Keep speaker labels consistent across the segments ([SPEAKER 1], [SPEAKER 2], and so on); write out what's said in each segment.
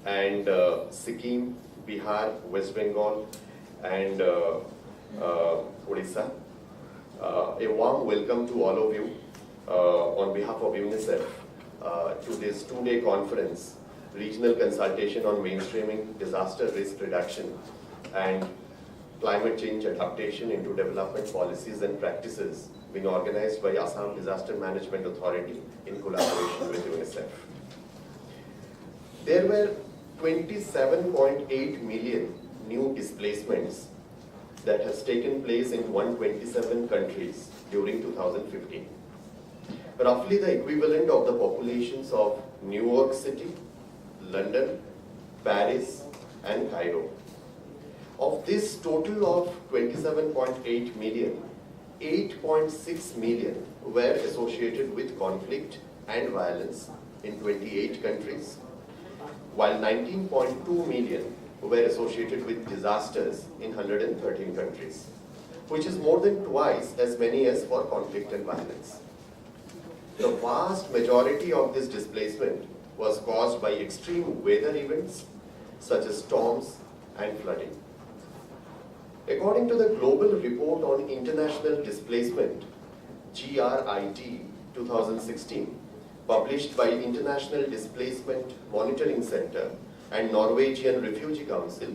[SPEAKER 1] and Sikkim, Bihar, West Bengal, and Odisha. A warm welcome to all of you on behalf of UNICEF to this two-day conference, Regional Consultation on Mainstreaming Disaster Risk Reduction and Climate Change Adaptation into Development Policies and Practices, being organized by Assam Disaster Management Authority in collaboration with UNICEF. There were 27.8 million new displacements that has taken place in 127 countries during 2015. Roughly the equivalent of the populations of New York City, London, Paris, and Cairo. Of this total of 27.8 million, 8.6 million were associated with conflict and violence in 28 countries, while 19.2 million were associated with disasters in 113 countries, which is more than twice as many as for conflict and violence. The vast majority of this displacement was caused by extreme weather events such as storms and flooding. According to the Global Report on International Displacement, GRID 2016, published by International Displacement Monitoring Center and Norwegian Refugee Council,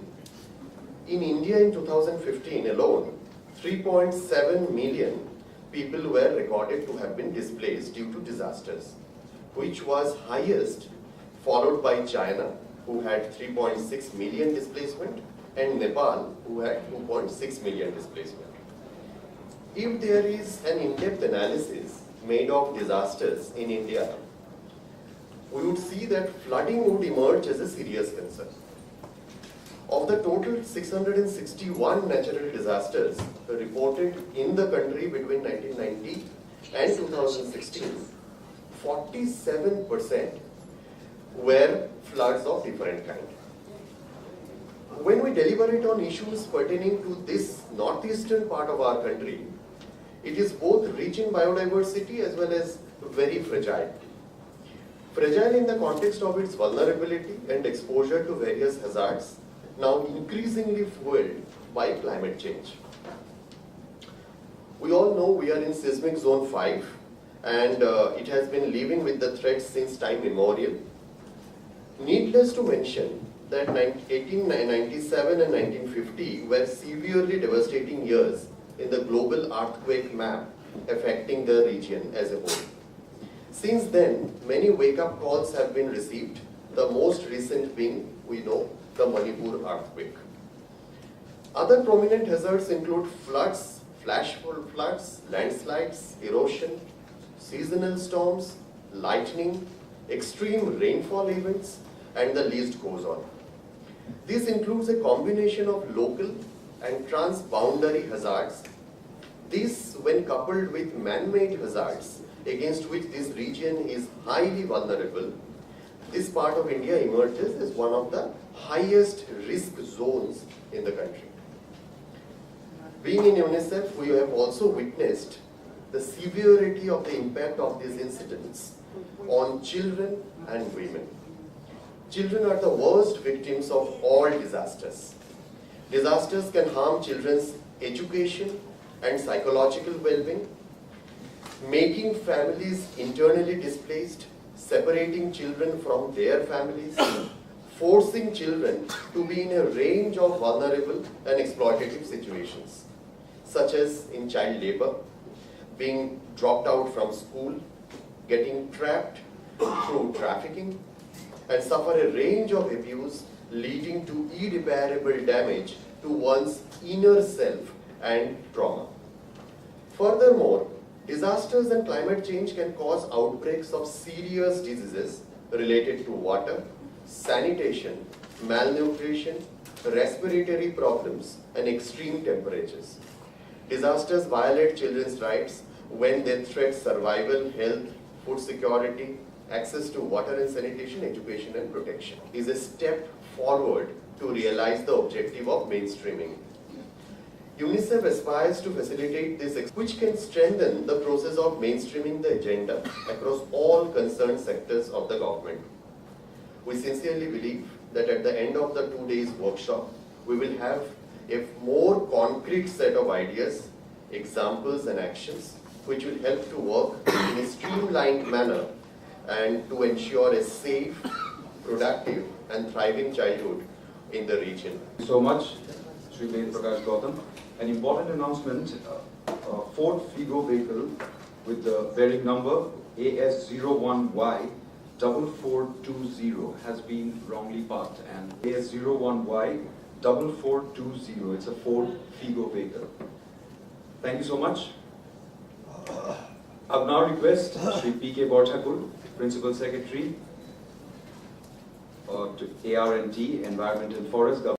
[SPEAKER 1] in India in 2015 alone, 3.7 million people were recorded to have been displaced due to disasters, which was highest, followed by China, who had 3.6 million displacement, and Nepal, who had 2.6 million displacement. If there is an in-depth analysis made of disasters in India, we would see that flooding would emerge as a serious concern. Of the total 661 natural disasters reported in the country between 1990 and 2016, 47% were floods of different kind. When we deliberate on issues pertaining to this northeastern part of our country, it is both rich in biodiversity as well as very fragile. Fragile in the context of its vulnerability and exposure to various hazards, now increasingly fueled by climate change. We all know we are in seismic zone 5 and it has been living with the threat since time immemorial. Needless to mention that 1897 and 1950 were severely devastating years in the global earthquake map affecting the region as a whole. Since then, many wake-up calls have been received, the most recent being, we know, the Manipur earthquake. Other prominent hazards include floods, flash floods, landslides, erosion, seasonal storms, lightning, extreme rainfall events, and the list goes on. This includes a combination of local and transboundary hazards. This, when coupled with man-made hazards against which this region is highly vulnerable, this part of India emerges as one of the highest risk zones in the country. Being in UNICEF, we have also witnessed the severity of the impact of these incidents on children and women. Children are the worst victims of all disasters. Disasters can harm children's education and psychological well-being, making families internally displaced, separating children from their families, forcing children to be in a range of vulnerable and exploitative situations, such as in child labor, being dropped out from school, getting trapped through trafficking, and suffer a range of abuse leading to irreparable damage to one's inner self and trauma. Furthermore, disasters and climate change can cause outbreaks of serious diseases related to water, sanitation, malnutrition, respiratory problems, and extreme temperatures. Disasters violate children's rights when they threat survival, health, food security, access to water and sanitation, education and protection. Is a step forward to realize the objective of mainstreaming. UNICEF aspires to facilitate this, which can strengthen the process of mainstreaming the agenda across all concerned sectors of the government. We sincerely believe that at the end of the 2 days workshop, we will have a more concrete set of ideas, examples and actions, which will help to work in a streamlined manner and to ensure a safe, productive and thriving childhood in the region.
[SPEAKER 2] Thank you so much, Shri Vedprakash Gautam. An important announcement, Ford Figo vehicle with the bearing number AS01Y 4420 has been wrongly parked, and AS01Y 4420, it's a Ford Figo vehicle. Thank you so much. I now request Shri P.K. Borthakur, Principal Secretary to AR&T, Environment and Forest Government.